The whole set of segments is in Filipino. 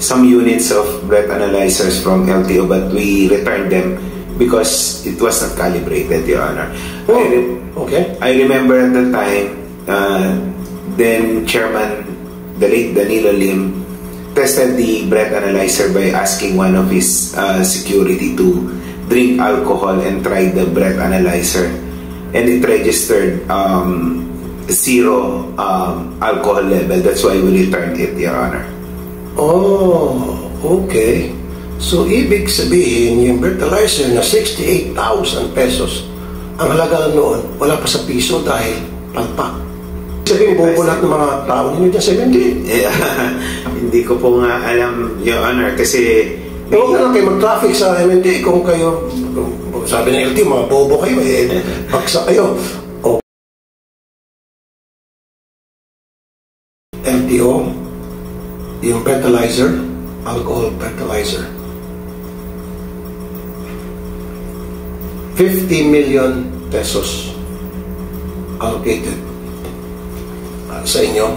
some units of breath analyzers from LTO, but we returned them because it was not calibrated, Your Honor. Okay. I remember at the time, then Chairman, the late Danilo Lim, tested the breath analyzer by asking one of his security to drink alcohol and try the breath analyzer, and it registered zero alcohol level. That's why we returned it, Your Honor. Oh, okay. So, ibig sabihin, yung breathalyzer na 68,000 pesos, ang halaga noon, wala pa sa piso dahil palpak. Sabihin, bobo lahat ng mga tao ninyo dyan sa MMD. Hindi ko po nga alam, Your Honor, kasi... Huwag na lang kayo mag-traffic sa MMD kung kayo, sabi ng LTO, mga bobo kayo, baksa kayo. O, LTO, yung breathalyzer, alcohol breathalyzer, 50 million pesos allocated sa inyo.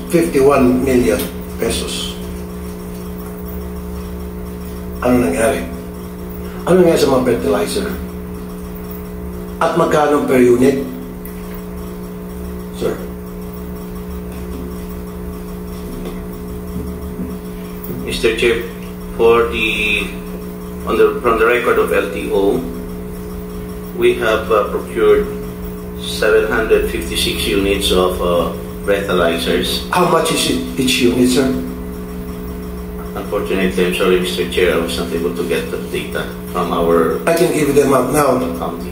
51 million pesos. Ano nangyari? Ano nangyari sa mga fertilizer? At magkano per unit? Sir? Mr. Chair, from the record of LTO, we have procured 756 units of breathalyzers. How much is it each unit, sir? Unfortunately, I'm sorry, Mr. Chair, I was not able to get the data from our I can give them up now. county.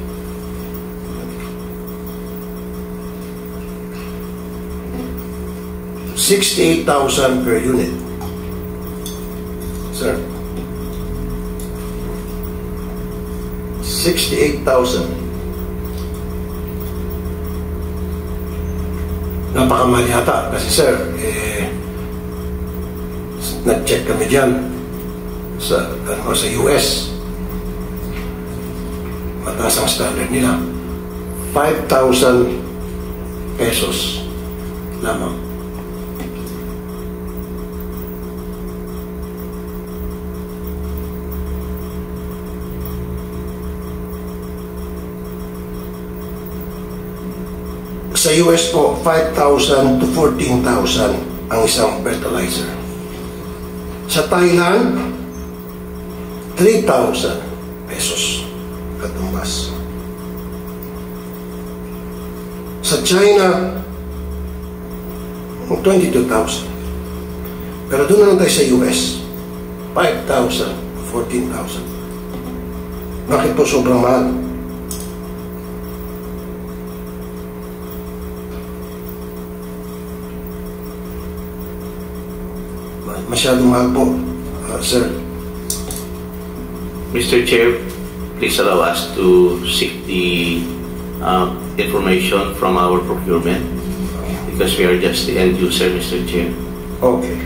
$68,000 per unit. Sir. 68,000. Napakamahal yata kasi sir, nag-check kami dyan sa US. Mataas ang standard nila. 5,000 pesos lamang. Sa US po, 5,000 to 14,000 ang isang fertilizer. Sa Thailand, 3,000 pesos katumbas. Sa China, 22,000. Pero doon na lang tayo sa US, 5,000 to 14,000. Bakit po sobrang mahal? Masyadong mahal po, sir. Mr. Chair, please allow us to seek the information from our procurement because we are just the end user, Mr. Chair. Okay.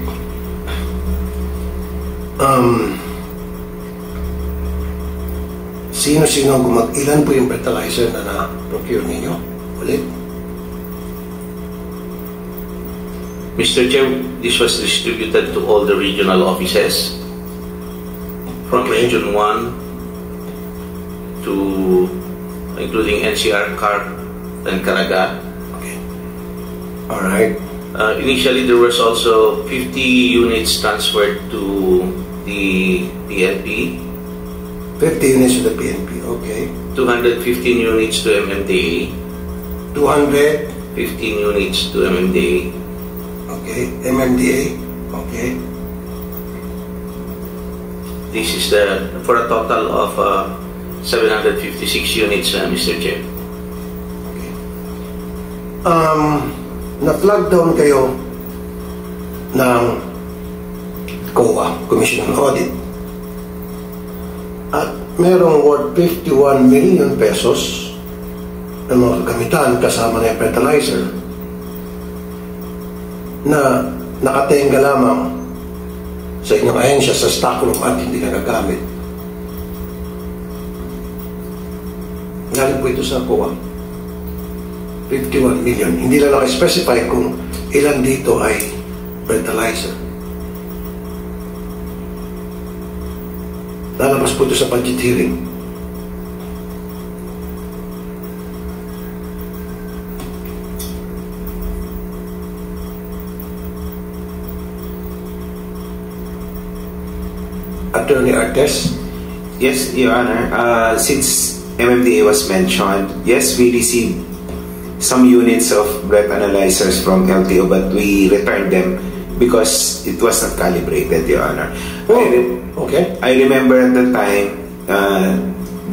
Sino-sino ilan po yung fertilizer na na-procure ninyo? Ulit? Mr. Chair, this was distributed to all the regional offices from Region 1 to including NCR, CARP, and Caraga. Okay. All right. Initially, there was also 50 units transferred to the PNP. 50 units to the PNP, okay. 215 units to MMDA. 215 units to MMDA. Okay, MMDA, okay. This is for a total of 756 units, Mr. Chair. Okay. Na-flag down kayo ng COA, Commission on Audit. At merong worth 51 million pesos na mga kagamitan kasama na yung fertilizer na nakatenga lamang sa inyong ahensya sa stock room at hindi nagagamit. Galing po ito sa COA. 51 million. Hindi lang naka-specify kung ilan dito ay breathalyzer. Lalabas po ito sa budget hearing. Attorney Artes? Yes, Your Honor. Since MMDA was mentioned, yes, we received some units of breath analyzers from LTO, but we returned them because it was not calibrated, Your Honor. Okay. I remember at the time,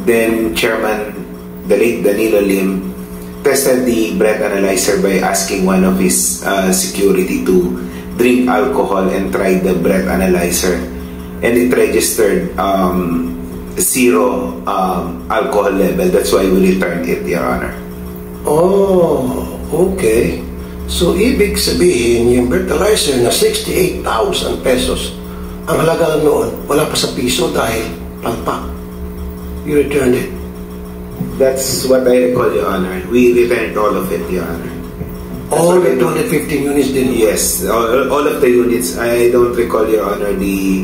then Chairman, the late Danilo Lim, tested the breath analyzer by asking one of his security to drink alcohol and try the breath analyzer. And it registered zero alcohol level. That's why we returned it, Your Honor. Oh, okay. So, ibig sabihin, yung breathalyzer na 68,000 pesos, ang halaga noon, wala pa sa piso dahil palpak. You returned it. That's what I recall, Your Honor. We returned all of it, Your Honor. All the 215 units din? Yes, all of the units. I don't recall, Your Honor, the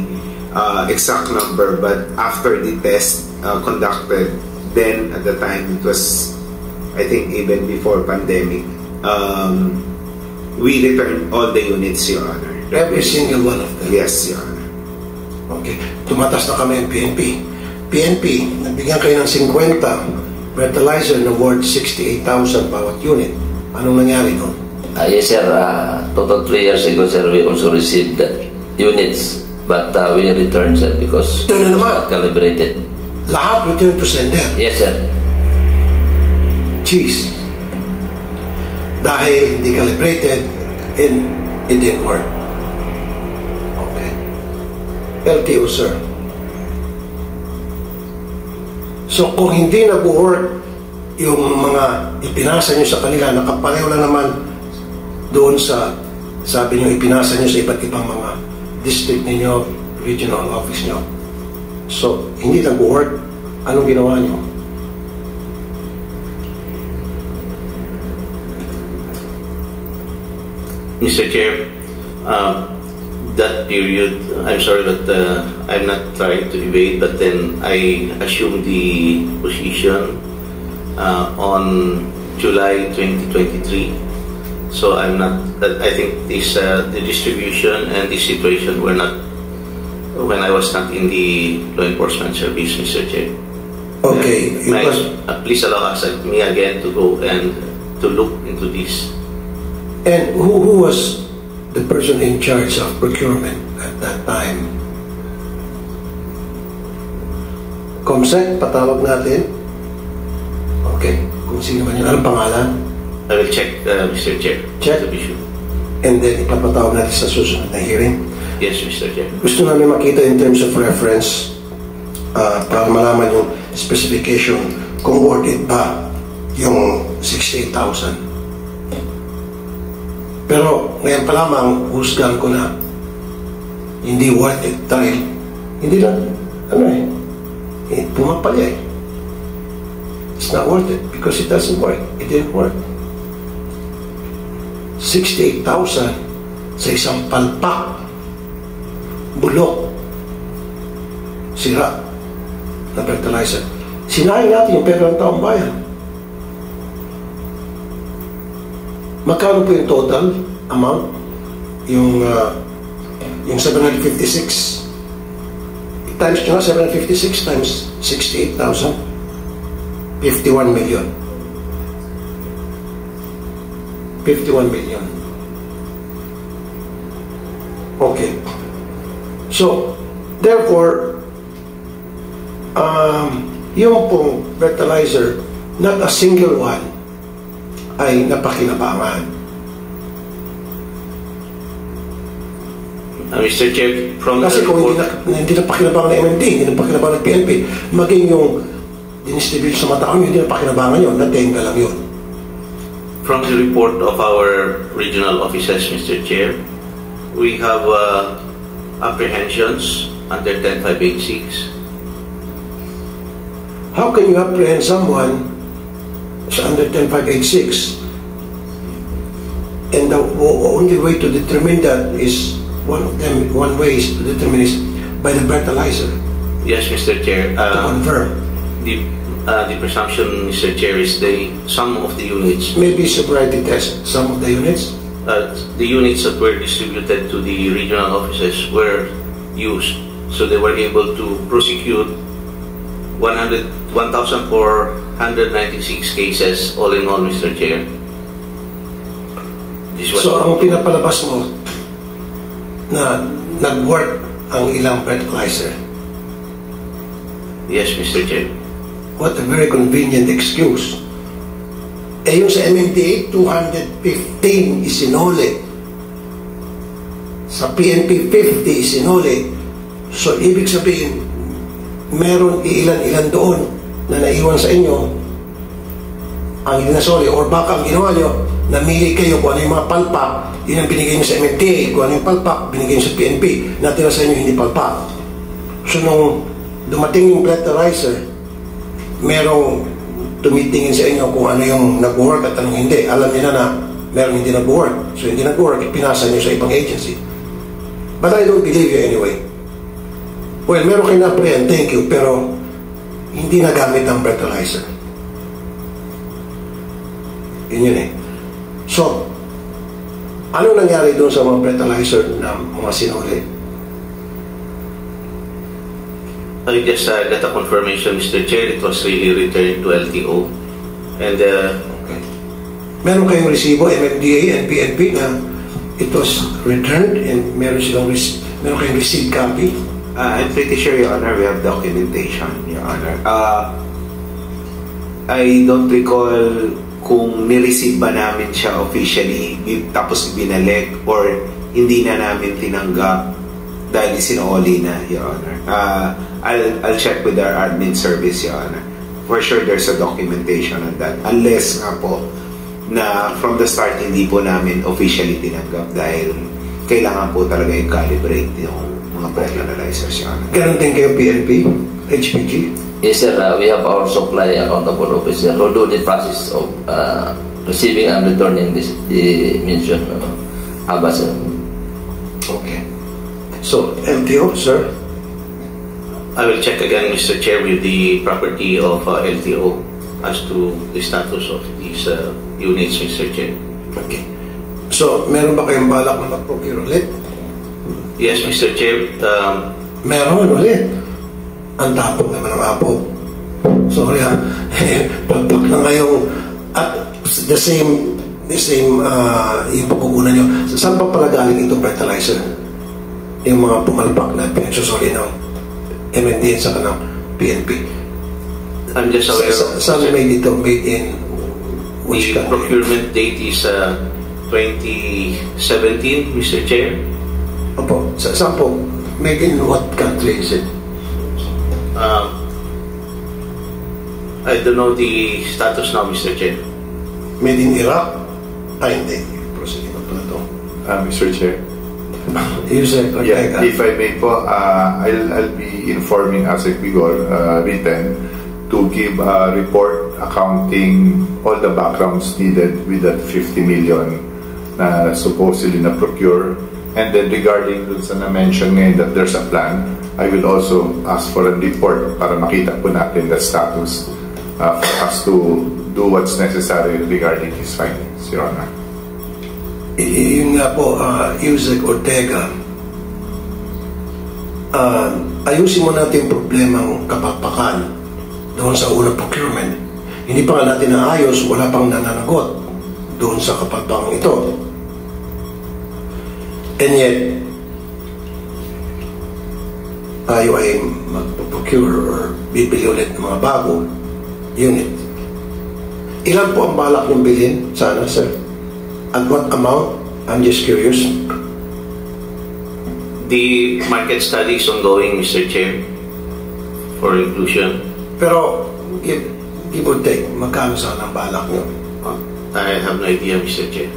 exact number, but after the test conducted, then at the time it was, I think even before pandemic, we returned all the units, Your Honor. Every single one of them? Yes, Your Honor. Okay. Tumatas na kami ang PNP. PNP, nabigyan kayo ng 50 breathalyzer na worth 68,000 bawat unit. Anong nangyari noon? Yes, sir. Total 3 years ago, sir, we also received units. But we returned, sir, because Ito na naman. not calibrated. Lahat return to sender. Yes, sir. Jeez. Dahil hindi calibrated and it didn't work. Okay. LTO, sir. So, kung hindi nag-work yung mga ipinasa nyo sa kanila, nakapareho lang naman doon sa, sabi nyo, ipinasa nyo sa iba't ibang mga district ninyo, regional office nyo. So, hindi nag-work. Anong ginawa nyo? Mr. Chair, that period, I'm sorry, but I'm not trying to evade, but then I assumed the position on July 2023. So I'm not, I think this, the distribution and the situation were not, when I was not in the law enforcement service, Mr. Chair. Okay. Please allow us, me again, to go and to look into this. And who was the person in charge of procurement at that time? Comsec, patawag natin. Okay, kung sino man yun. Anong pangalan? I will check, Mr. Chair. Check. To be sure. And then ipapatawag natin sa susunod na hearing. Yes, Mr. Chair. Gusto namin makita in terms of reference para malaman yung specification kung worth it ba yung 68,000. Pero ngayon pa lamang husgan ko na hindi worth it dahil hindi lang pumapalya eh. It's not worth it because it doesn't work. It didn't work. 68,000 sa isang palpak, bulok, sira na fertilizer. Sinayang natin yung pera ng taong bayan. Magkano po yung total amount? Yung 756 times nyo nga, 756 times 68,000, 51 million. 51 million. Okay. So, therefore, yung pong fertilizer, not a single one, ay napakinabangan. Mr. Chair, from Kasi the kung report, hindi napakinabangan ng MMD, hindi napakinabangan ng PNP, maging yung dinistribute sa mata ko, hindi napakinabangan yun, natenga lang yun. from the report of our regional officers, Mr. Chair, we have apprehensions under 10586. How can you apprehend someone sa under 10586 And the only way to determine that is, one way is to determine is by the breathalyzer, Yes, Mr. Chair. to confirm. The presumption, Mr. Chair, is some of the units, Maybe sobriety test, some of the units. the units that were distributed to the regional offices were used. So they were able to prosecute 1,496 cases all in all, Mr. Chair. This was So ang pinapalabas mo na nag-work ang ilang breathalyzer. Yes, Mr. Chair. What a very convenient excuse. Eh yung sa MMDA, 215 isinuli. Sa PNP, 50 isinuli. So, ibig sabihin, meron ilan-ilan doon na naiwan sa inyo ang inasoli. Or baka ang ginawa nyo, namili kayo kung ano yung mga palpak, yun ang binigay nyo sa MMDA. Kung ano yung palpak, binigay nyo sa PNP. Natira sa inyo, hindi palpak. So, nung dumating yung breathalyzer, merong tumitingin sa inyo kung ano yung nag-work at anong hindi. Alam niyo na merong hindi nag-work. So, hindi nag-work, ipinasa niyo sa ibang agency. But I don't believe you anyway. Well, meron kayo na-apprehend, thank you, pero hindi nagamit ang breathalyzer. Yun eh. So, ano nangyari doon sa mga breathalyzer na mga sinuli? I just got a confirmation, Mr. Chair. It was really returned to LTO. And Okay. Meron kayong resibo, MMDA and PNP na it was returned and meron kayong receipt copy? I'm pretty sure, Your Honor, we have documentation, Your Honor. I don't recall kung nireceive ba namin siya officially tapos binalik or hindi na namin tinanggap dahil sinuli na, Your Honor. I'll check with our admin service, Your Honor. For sure, there's a documentation on that. Unless nga po na from the start hindi po namin officially tinanggap dahil kailangan po talaga i-calibrate yung mga breath analyzers, Your Honor. Ganon din kayo PNP, HPG? Yes, sir. We have our supply accountable officer who do the process of receiving and returning the mentioned ABA, sir. Okay. So, LTO, sir? I will check again, Mr. Chair, with the property of LTO as to the status of these units, Mr. Chair. Okay. So, meron ba kayong balak na mag-procure ulit? Yes, Mr. Chair. Meron ulit. Ang tapog naman ng apo. Sorry ha. Pagpak na ngayong at the same yung pagkukunan nyo. Saan pa pala galing itong breathalyzer? Yung mga pumalpak na pinagsusuli ng MND sa kanang PNP. I'm just aware of Saan made ito? Made in which the country? procurement date is 2017, Mr. Chair. Opo. Saan po? Made in what country is it? I don't know the status now, Mr. Chair. Made in Iraq? Ay, hindi. Proceed pa pala ito. Mr. Chair. Yusek, Yeah, if I may po, I'll be informing ASEC Bigor written to give a report accounting all the backgrounds needed with that 50 million na supposedly na procure. And then regarding dun sa na-mention ngayon that there's a plan, I will also ask for a report para makita po natin the status for us to do what's necessary regarding his findings, Your Honor. Yun nga po, Yusek Ortega, ayusin mo natin yung problemang kapakpakan doon sa unang procurement. Hindi pa nga natin naayos, wala pang nananagot doon sa kapakpakang ito. And yet, tayo ay mag-procure or bibili ulit ng mga bago unit. Ilan po ang balak yung bilhin? Sana, sir. At what amount? I'm just curious. The market study is ongoing, Mr. Chair, for inclusion. Pero, give or take, magkano sana ang balak nyo? I have no idea, Mr. Chair.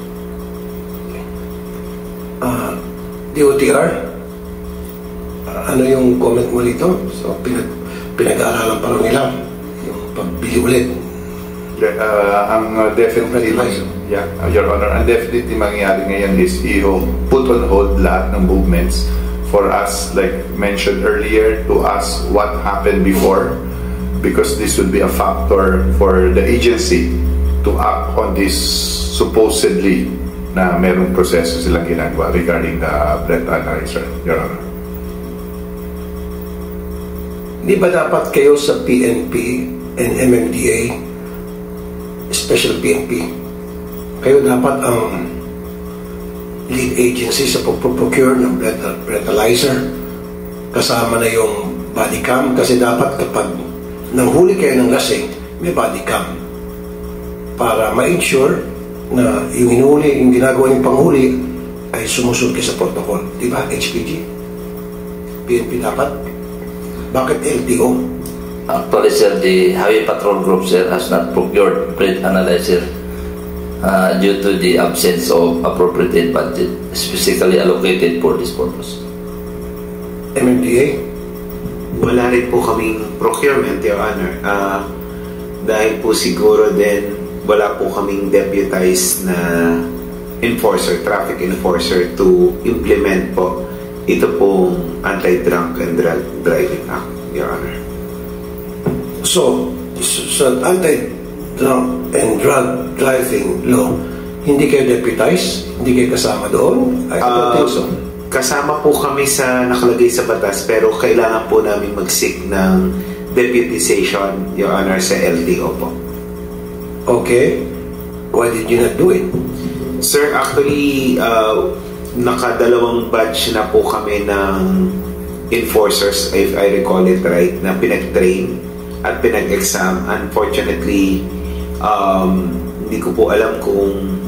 DOTR? Ano yung comment mo dito? So, pinag-aaralan pa rin nila yung pagbili ulit Definitely, Your Honor, ang definitely mangyayari ngayon is put on hold lahat ng movements for us, like mentioned earlier, to ask what happened before, because this would be a factor for the agency to act on this supposedly na merong proseso silang ginagawa regarding the Brett Analyzer, Your Honor. Di ba dapat kayo sa PNP and MMDA, Special PNP, kayo dapat ang lead agency sa pag-procure ng breathalyzer, kasama na yung body cam, kasi dapat kapag nanghuli kayo ng lasing, may body cam para ma-ensure na yung hinuli, yung ginagawa yung panghuli ay sumusunod kayo sa protocol. Di ba, HPG? PNP dapat? Bakit LTO? Actually, sir, the Highway Patrol Group, sir, has not procured breath analyzer due to the absence of appropriate budget specifically allocated for this purpose. MMDA? Wala rin po kaming procurement, Your Honor. Dahil po siguro din wala po kaming deputized na enforcer, traffic enforcer to implement po ito pong Anti-Drunk and Driving Act, Your Honor. So, sa Anti-Drunk and Drug Driving Law, hindi kayo deputized? Hindi kayo kasama doon? I don't think so. Kasama po kami sa nakalagay sa batas, pero kailangan po namin mag-seek ng deputization, Your Honor, sa LTO po. Okay. Why did you not do it? Sir, actually, nakadalawang batch na po kami ng enforcers, if I recall it right, na pinag-train at pinag-exam. Unfortunately, hindi ko po alam kung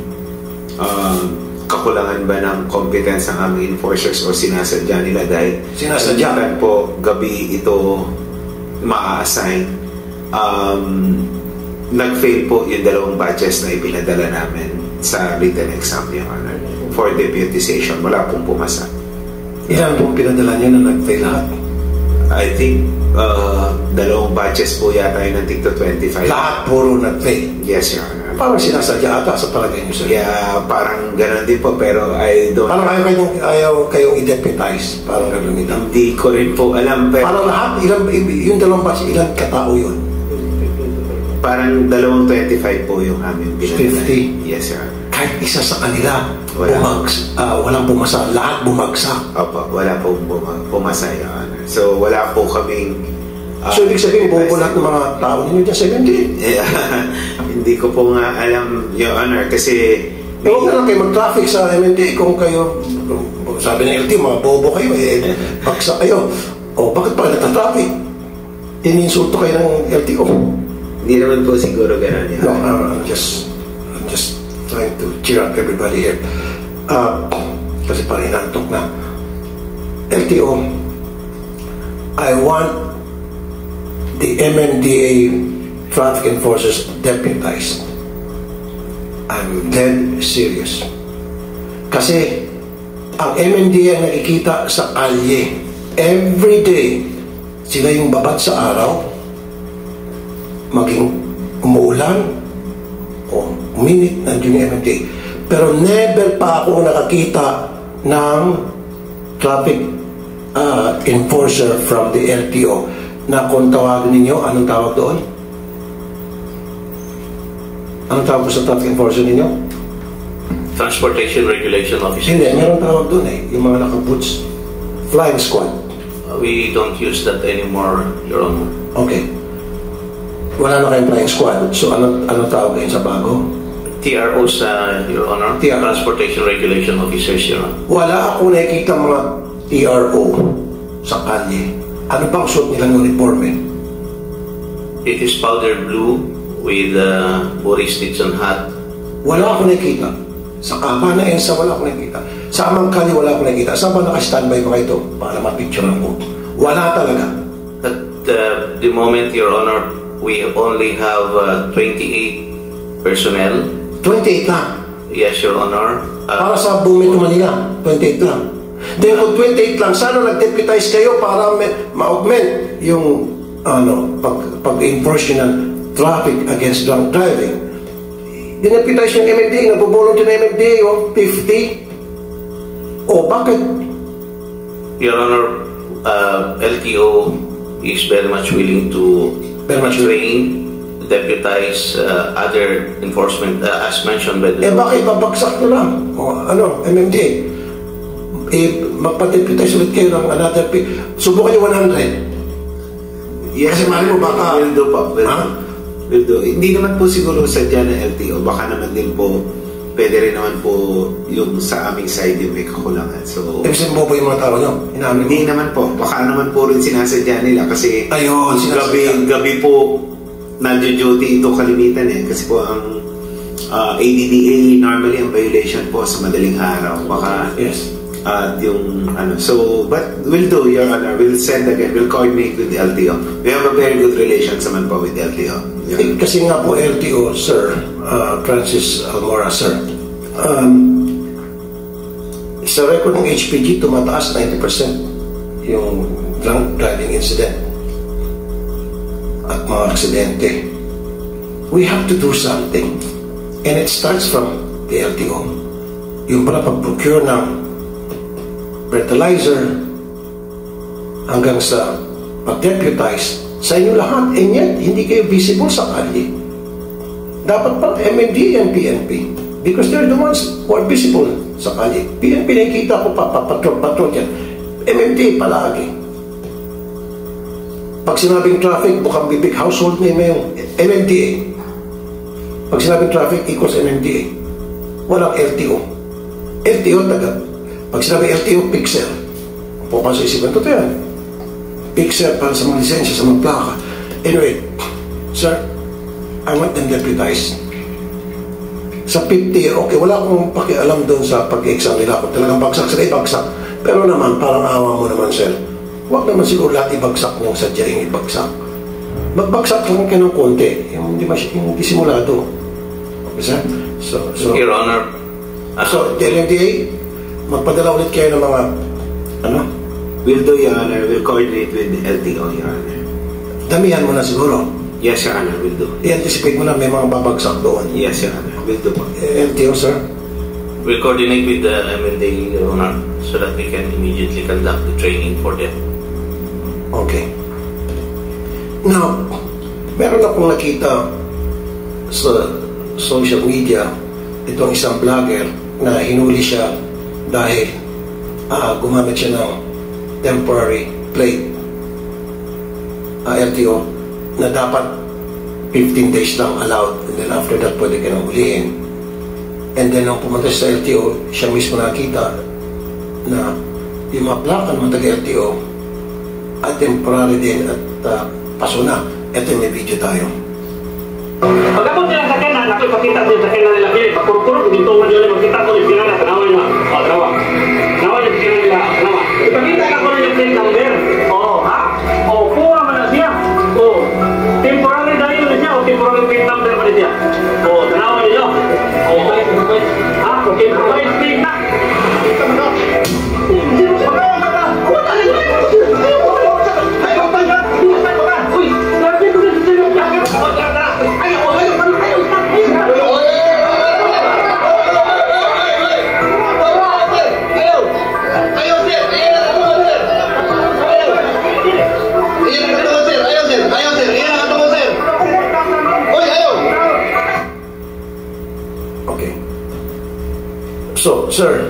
kakulangan ba ng competence ng aming enforcers o sinasadya nila dahil sinasadya po gabi ito maa-assign. Nag-fail po yung dalawang batches na ipinadala namin sa written exam, Your Honor, for deputization. Wala pong pumasa. Ilan pong pinadala niyo na nag-fail lahat? I think dalawang batches po yata yun ng tigto 25. Lahat puro nag-fail? Yes, Your Honor. Parang sinasadya ata sa palagay niyo, sir. Yeah, parang gano'n din po, pero I don't... Parang ayaw kayong i-deputize. Parang gano'n nila. Hindi ko rin po alam, pero... Parang lahat, yung dalawang batch, ilang katao yun? Parang dalawang 25 po yung aming pinadala. 50? Yes, Your Honor. Kahit isa sa kanila, Wala. walang pumasa. Lahat bumagsak. Opo, wala pong pumasa, Your Honor. So, wala po kaming... So, ibig sabihin, bobo lahat ng mga tao ninyo dyan sa MMD? Hindi ko po nga alam, Your Honor, kasi... Huwag na lang kayo mag-traffic sa MMD kung kayo, sabi ng LT, mga bobo kayo, paksa kayo. O, bakit pa nagta-traffic? Ininsulto kayo ng LTO. Hindi naman po siguro gano'n, Your Honor. No, I'm just trying to cheer up everybody here. Kasi parang inantok na. LTO, I want the MMDA traffic enforcers deputized. I'm dead serious. Kasi ang MMDA ang nakikita sa kalye. Every day, sila yung babad sa araw, maging umuulan o minute nandiyon yung MMDA. Pero never pa ako nakakita ng traffic enforcer from the LTO na kung tawagin ninyo, anong tawag doon? Anong tawag sa traffic enforcer ninyo? Transportation Regulation Officer. Hindi, meron tawag doon yung mga naka-boots. Flying squad. We don't use that anymore, Your Honor. Okay. Wala na kayong flying squad. So, ano tawag ngayon sa bago? TROs, Your Honor. TRO. Transportation Regulation Officers, Your Honor. Wala akong nakikita mga TRO sa kalye. Ano bang suot nilang uniforme? It is powder blue with Boris Dixon hat. Wala akong nakikita. Sa kapa na ENSA, wala akong nakikita. Sa amang kalye, wala akong nakikita. Saan ba naka-standby ba ito? Para ma-picturean ko. Wala talaga. At the moment, Your Honor, we only have 28 personnel. 28 lang. Yes, Your Honor. Para sa buong Metro Manila, 28 lang. Then kung 28 lang, sana nag-deputize kayo para ma-augment yung pag-enforce nyo ng traffic against drunk driving. Dinapitize yung MMDA, nagbo-volunteer na MMDA, 50. O bakit? Your Honor, LTO is very much willing to train, deputize other enforcement, as mentioned by the... Bakit babagsak nyo lang? O MMDA? Magpa-deputize ulit kayo ng another... Subukan nyo 100. Yes, kasi mali mo baka... Will do po. Will do. Hindi naman po siguro sadya ng LTO. Baka naman din po, pwede rin naman po yung sa aming side yung may kakulangan. So, Ibig po yung mga tao nyo? Hindi naman po. Baka naman po rin sinasadya nila kasi ayun, gabi po nagjo-duty ito kalimitan Kasi po ang ADDA normally ang violation po sa madaling araw. Baka yung but we'll do, Your Honor. We'll send again. We'll coordinate with the LTO. We have a very good relations naman po with the LTO. Kasi nga po LTO, Sir, Francis Almora, Sir. Sa record ng HPG, tumataas 90% yung drunk driving incident at mga aksidente. We have to do something. And it starts from the LTO. Yung pala pag-procure ng breathalyzer hanggang sa pag-deputize sa inyo lahat, and yet hindi kayo visible sa kalye. Dapat pa MMD and PNP because they're the ones who are visible sa kalye. PNP nakikita ko patrol yan. MMD palagi. Pag sinabing traffic, bukang bibig household name yung MMDA. Pag sinabing traffic equals MMDA. Walang LTO. LTO pag sinabing LTO, pixel. Pupan sa isipan, totoo yan. Pixel para sa mga lisensya, sa mga plaka. Anyway, sir, I want them deputized. Sa 50, okay, wala akong pakialam doon sa pag-exam nila. Kung talagang bagsak sila, ibagsak. Pero naman, parang awa mo naman, sir. Huwag naman siguro lahat ibagsak ng sadyaing ibagsak. Magbagsak lang kayo ng konti. Yung hindi simulado. Okay, sir? So, Your Honor. So, the LMDA, magpadala ulit kayo ng mga, We'll do, Your Honor. We'll coordinate with the LTO, Your Honor. Damihan mo na siguro. Yes, Your Honor. We'll do. I-anticipate mo na may mga babagsak doon. Yes, Your Honor. We'll do po. LTO, sir? We'll coordinate with the MMDA, Your Honor, so that we can immediately conduct the training for them. Okay. Now, meron akong nakita sa social media itong isang vlogger na hinuli siya dahil gumamit siya ng temporary plate LTO na dapat 15 days lang allowed and then after that pwede ka nang hulihin. And then nung pumunta sa LTO, siya mismo nakita na yung mga plaka ng mga taga-LTO at temporary din at paso na. Ito may video tayo. Pagkakot nila sa kanan, ako ipakita ko yung sa kanan nila. Pakurkurot, dito man nila magkita ko yung pinana. Tanawa nyo. Tanawa. Tanawa yung pinana nila. Tanawa. Ipakita ka ko na yung plate number. Ha? Pura man na siya. Temporary dahil na siya. Temporary plate number man na siya. Tanawa nyo. Temporary plate na. So, sir,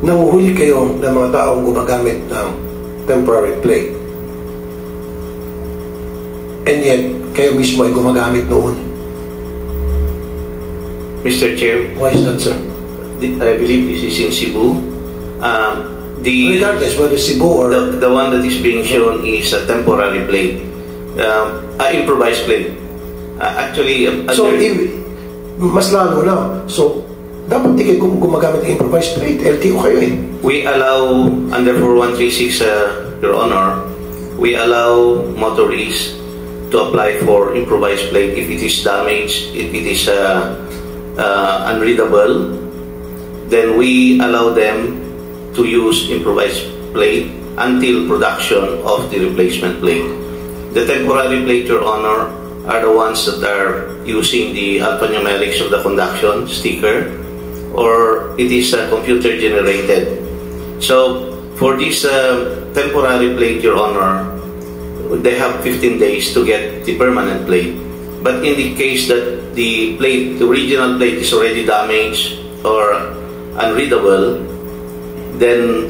nanguhuli kayo ng mga taong gumagamit ng temporary plate. And yet, kayo mismo ay gumagamit noon. Mr. Chair, Why is that, sir? I believe this is in Cebu. Regardless whether Cebu or... The one that is being shown is a temporary plate, improvised plate. So, mas lalo na. So, dapat di kayo gumagamit ng improvised plate. LTO kayo eh. We allow, under 4136, Your Honor, we allow motorists to apply for improvised plate if it is damaged, if it is unreadable, then we allow them to use improvised plate until production of the replacement plate. The temporary plate, Your Honor, are the ones that are using the alphanumerics of the conduction sticker, or it is computer generated. So for this temporary plate, Your Honor, they have 15 days to get the permanent plate. But in the case that the plate, the original plate, is already damaged or unreadable, then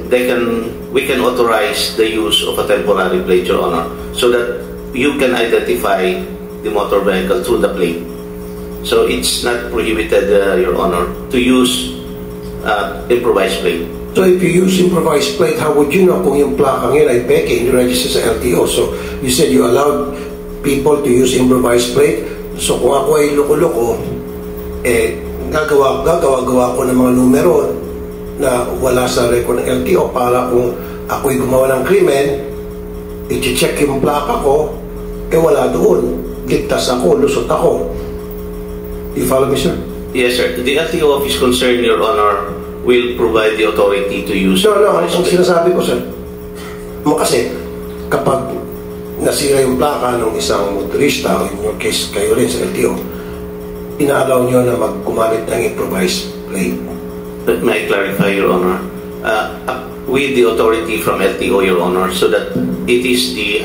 we can authorize the use of a temporary plate, Your Honor, so that you can identify the motor vehicle through the plate. So it's not prohibited, Your Honor, to use improvised plate. So if you use improvised plate, how would you know kung yung plakang yun ay peke, hindi register sa LTO? So you said you allowed people to use improvised plate. So kung ako ay loko-loko, gagawa ko ng mga numero na wala sa record ng LTO para kung ako'y gumawa ng krimen, i-check yung plaka ko, wala doon. Ligtas ako, lusot ako. You follow me, sir? Yes, sir. The LTO office concerned, Your Honor, will provide the authority to use... No, ang sinasabi ko, sir, kasi kapag nasira yung plaka ng isang motorista, o in your case, kayo rin sa LTO, inaalaw nyo na gumamit ng improvised plate. But may I clarify, Your Honor? With the authority from LTO, Your Honor, so that it is the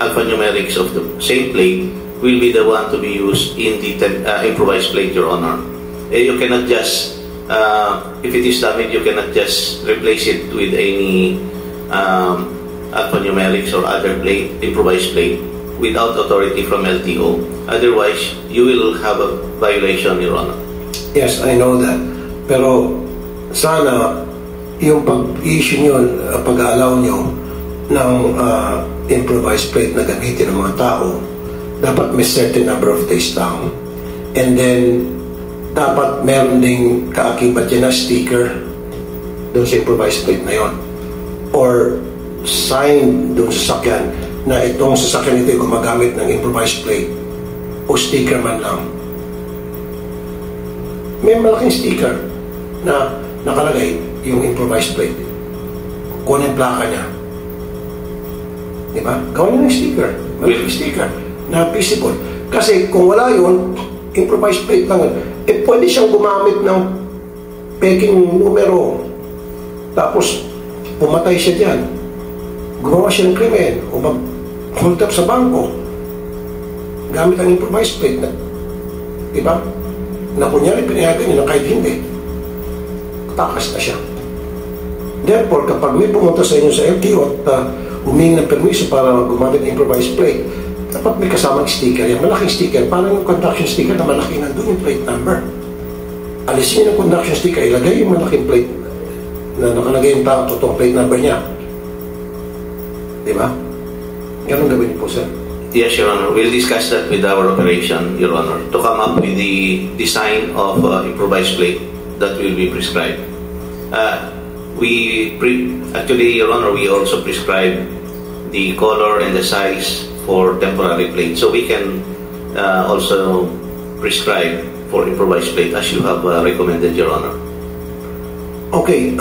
alphanumerics of the same plate will be the one to be used in the improvised plate, Your Honor. You cannot just, if it is damaged, you cannot just replace it with any alphanumerics or other plate, improvised plate, without authority from LTO. Otherwise, you will have a violation, Your Honor. Yes, I know that. Pero sana yung pag-issue nyo, pag-aalaw nyo ng improvised plate na gamitin ng mga tao, dapat may certain number of days down. And then, dapat meron ding kaakibat yan na sticker doon sa improvised plate na yon. Or sign doon sa sasakyan na itong sasakyan ito gumagamit ng improvised plate o sticker man lang. May malaking sticker na nakalagay yung improvised plate. Kung yung plaka niya. Diba? Gawin nyo ng sticker. Malaking sticker na visible. Kasi kung wala yun, improvised plate lang, pwede siyang gumamit ng peking numero. Tapos, pumatay siya dyan. Gumawa siya ng krimen o mag-hold up sa bangko. Gamit ang improvised plate na, diba? Na kunyari, pinayagan niya na kahit hindi. Takas na siya. Therefore, kapag may pumunta sa inyo sa LTO at humingi ng permiso para gumamit ng improvised plate, dapat may kasamang sticker yan. Malaking sticker. Parang yung conduction sticker na malaki nandun yung plate number. Alisin niyo yung conduction sticker, ilagay yung malaking plate na nakalagay yung totoong plate number niya. Diba? Ganun gawin niyo po, sir. Yes, Your Honor. We'll discuss that with our operation, Your Honor, to come up with the design of improvised plate that will be prescribed. Actually, Your Honor, we also prescribe the color and the size for temporary plate. So we can also prescribe for improvised plate as you have recommended, Your Honor. Okay.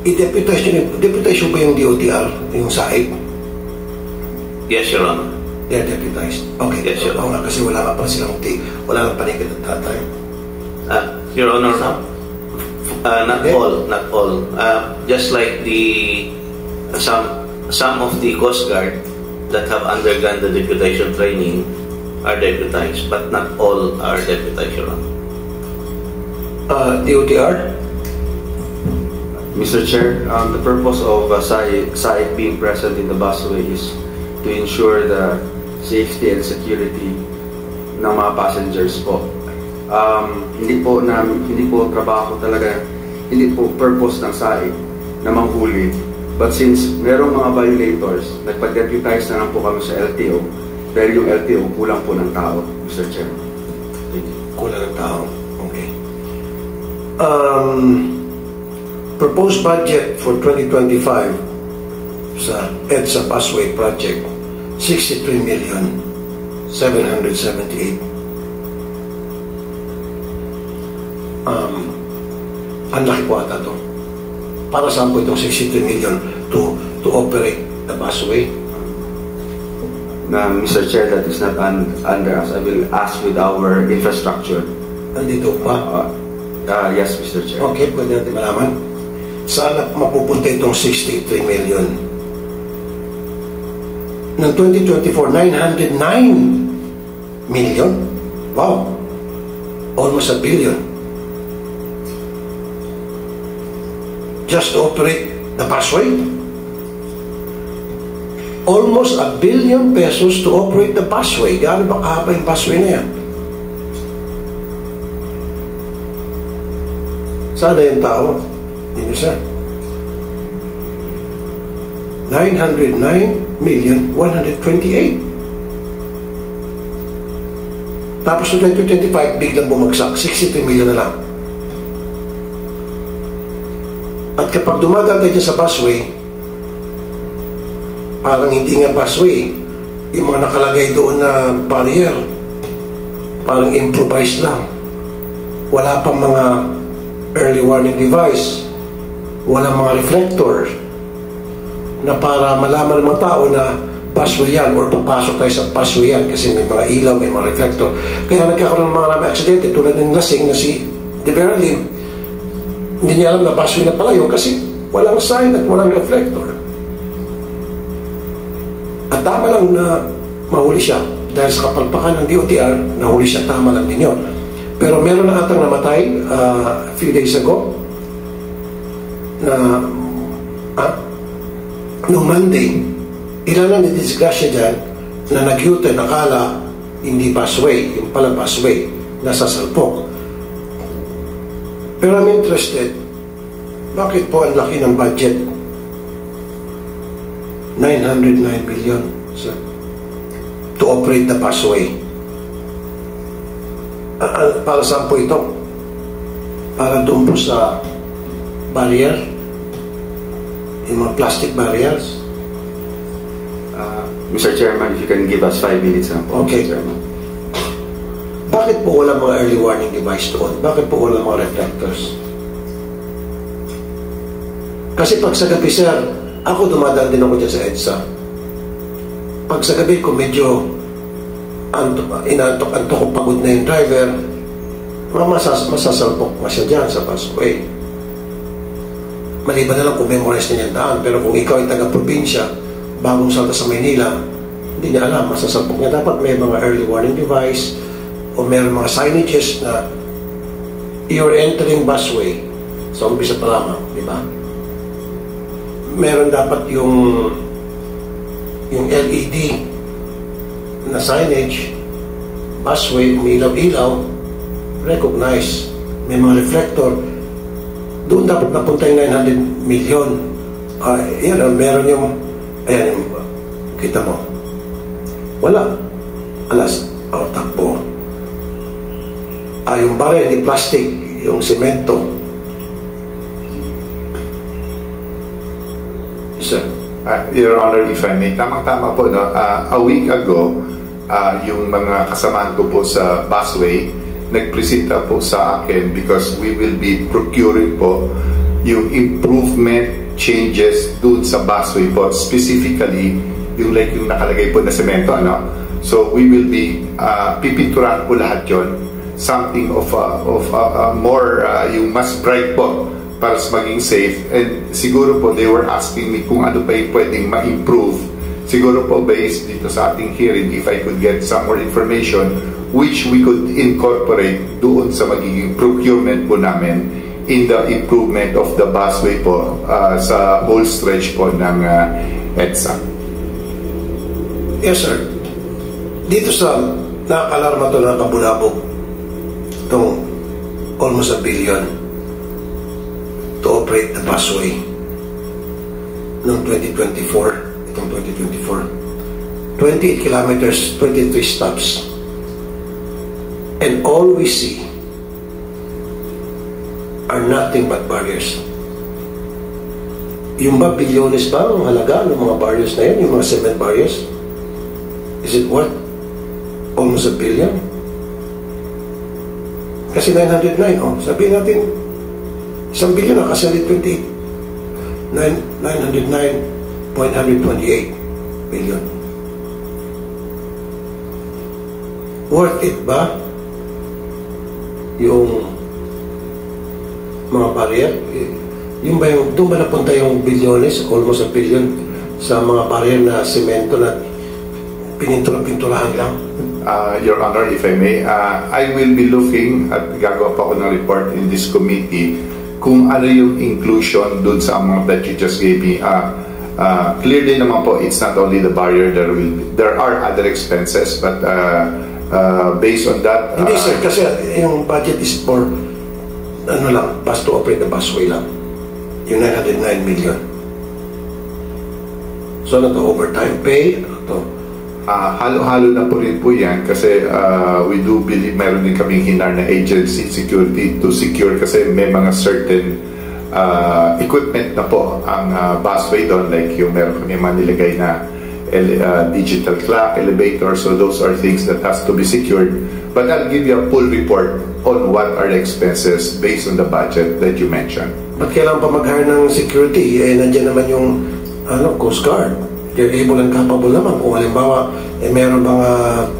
Deputation ba yung DOTR, yung SAIC? Yes, Your Honor. They are deputized. Okay. Yes, Your Honor. Kasi wala pa silang wala nang panikit at that time. Your Honor, not all. Just like some of the Coast Guard that have undergone the deputation training are deputized, but not all are deputized, Your Honor. DOTR? Mr. Chair, the purpose of SAIC being present in the busway is to ensure the safety and security ng mga passengers po. Hindi po trabaho talaga, hindi po purpose ng SAIC na manghuli. But since merong mga violators, nagpa-deputize na lang po kami sa LTO, pero yung LTO kulang po ng tao, Mr. Chair. Kulang ng tao. Okay. Proposed budget for 2025 sa EDSA Busway Project, 63,778,000. Ang laki po ata ito para saan po itong 63 million to operate the busway? Mr. Chair, that is not under us. I will ask with our infrastructure. Nandito pa? Yes, Mr. Chair. Okay, pwede natin malaman. Saan mapupunta itong 63 million? Ng 2024, 909 million? Wow! Almost a billion. Just to operate the busway? Almost a billion pesos to operate the busway. Gaano ba kahaba yung busway na yan? Sana yung tao? Hindi sir. 909,128. Tapos noong 2025, biglang bumagsak. 63 million na lang. At kapag dumadaan tayo sa busway, parang hindi nga busway. Yung mga nakalagay doon na barrier, parang improvised lang. Wala pang mga early warning device. Walang mga reflectors na para malaman ng mga tao na busway yan or papasok tayo sa busway yan kasi may mga ilaw, may mga reflector. Kaya nagkakaroon ng mga marami aksidente tulad ng lasing na si De Berlin. Hindi niya alam na busway na pala yun kasi walang sign at walang reflector. At tama lang na mahuli siya dahil sa kapalpakan ng DOTR, nahuli siya, tama lang din yun. Pero meron na atang namatay a few days ago na noong Monday, ilan na nidisgrasya dyan na nag-U-turn, nakala hindi busway, yung pala busway, nasa salpok. Pero I'm interested, bakit po ang laki ng budget? 909 billion sir, to operate the busway. Para saan po ito? Para doon po sa barrier, yung mga plastic barriers. Mr. Chairman, if you can give us 5 minutes na po. Okay. Mr. Chairman. Bakit po wala mga early warning device doon? Bakit po wala mga reflectors? Kasi pag sa gabi, sir, ako dumadaan din ako dyan sa EDSA. Pag sa gabi ko medyo inantok-antok ko, pagod na yung driver, masasalpok pa siya dyan sa busway. Maliban na lang kung memorize niya yung daan, pero kung ikaw ay taga-probinsya, bagong salta sa Maynila, hindi niya alam, masasalpok niya. Dapat may mga early warning device o may mga signages na you're entering busway sa umpisa pa lamang, di ba? Meron dapat yung LED na signage, busway, umilaw-ilaw, recognize, may mga reflector. Doon dapat napunta yung 900 million. Yan, meron yung, ayan, kita mo. Wala. Alas, takbo. Yung baril, yung plastic, yung semento. Sir. Your Honor, if I may, tamang-tama po, no? A week ago, yung mga kasamahan ko po sa busway, nagpresenta po sa akin because we will be procuring po yung improvement changes dun sa busway po, specifically yung like yung nakalagay po na semento, ano? So we will be pipinturan po lahat yon, something of more yung mas bright po para maging safe. And siguro po they were asking me kung ano pa yung pwedeng ma-improve. Siguro po based dito sa ating hearing, if I could get some more information which we could incorporate doon sa magiging procurement po namin in the improvement of the busway po sa whole stretch po ng EDSA. Yes, sir. Dito sa nakakalarma ito na kabulabog, itong almost a billion to operate the busway noong 2024, itong 2024. 28 kilometers, 23 stops. And all we see are nothing but barriers. Yung ba bilyones ba ang halaga ng mga barriers na yan, yung mga cement barriers? Is it worth almost a billion? Kasi 909, sabihin natin 1 billion na kasi 28 909.128 million. Worth it ba yung mga barrier? Yung ba yung, doon ba napunta yung bilyones, almost a billion, sa mga barrier na semento na pininturahan lang? Your Honor, if I may, I will be looking at gagawa pa ako ng report in this committee kung ano yung inclusion dun sa amount that you just gave me. Clearly naman po, it's not only the barrier, there are other expenses, but based on that... Hindi sir, kasi yung budget is for ano lang, bus to operate the busway lang. Yung 909 million. So ano to, overtime pay? Ano to? Halo-halo na po rin po yan kasi we do believe meron din kaming hinar na agency security to secure kasi may mga certain equipment na po ang busway doon, like yung meron kami manilagay na digital clock, elevator, so those are things that has to be secured. But I'll give you a full report on what are the expenses based on the budget that you mentioned. Ba't kailangan pa mag-hire ng security? Eh, nandiyan naman yung Coast Guard. They're able and capable naman. Kung halimbawa, meron mga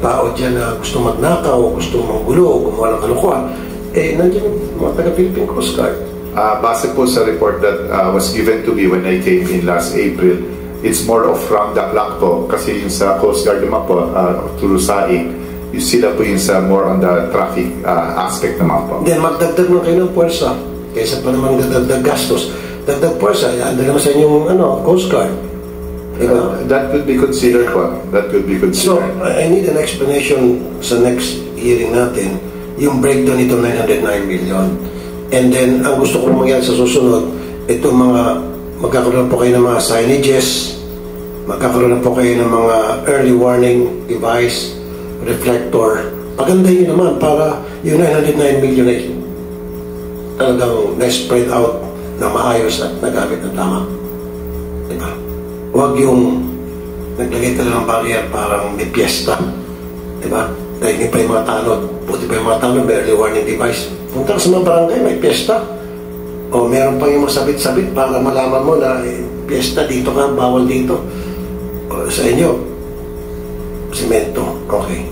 tao dyan na gusto magnakaw, gusto manggulo, gumawa ng kalukuhan, nandiyan yung mga taga-Philippine Coast Guard. Base po sa report that was given to me when I came in last April, it's more of round the clock po. Kasi yung sa Coast Guard naman po, through SAIC, sila po yung sa more on the traffic aspect naman po. Then magdagdag mo kayo ng puwersa. Kaysa pa naman dagdag gastos. Dagdag puwersa, yan naman sa inyong Coast Guard. Diba? That could be considered po. That could be So, considered. I need an explanation sa next hearing natin, yung breakdown nito 909 million. And then, ang gusto ko mangyari sa susunod, itong mga, magkakaroon po kayo ng mga signages, magkakaroon po kayo ng mga early warning device, reflector. Pagandahin nyo naman para yung 909 million ay talagang na-spread out na maayos at nagamit na tama. Diba? Huwag yung naglagay talaga ng barrier parang may piyesta. Diba? Dahil hindi pa yung mga tanod. Buti pa yung mga tanod, may early warning device. Punta ka sa mga barangay, may piyesta. O meron pa yung mga sabit-sabit para malaman mo na piyesta dito ka, bawal dito. O, sa inyo, semento. Okay.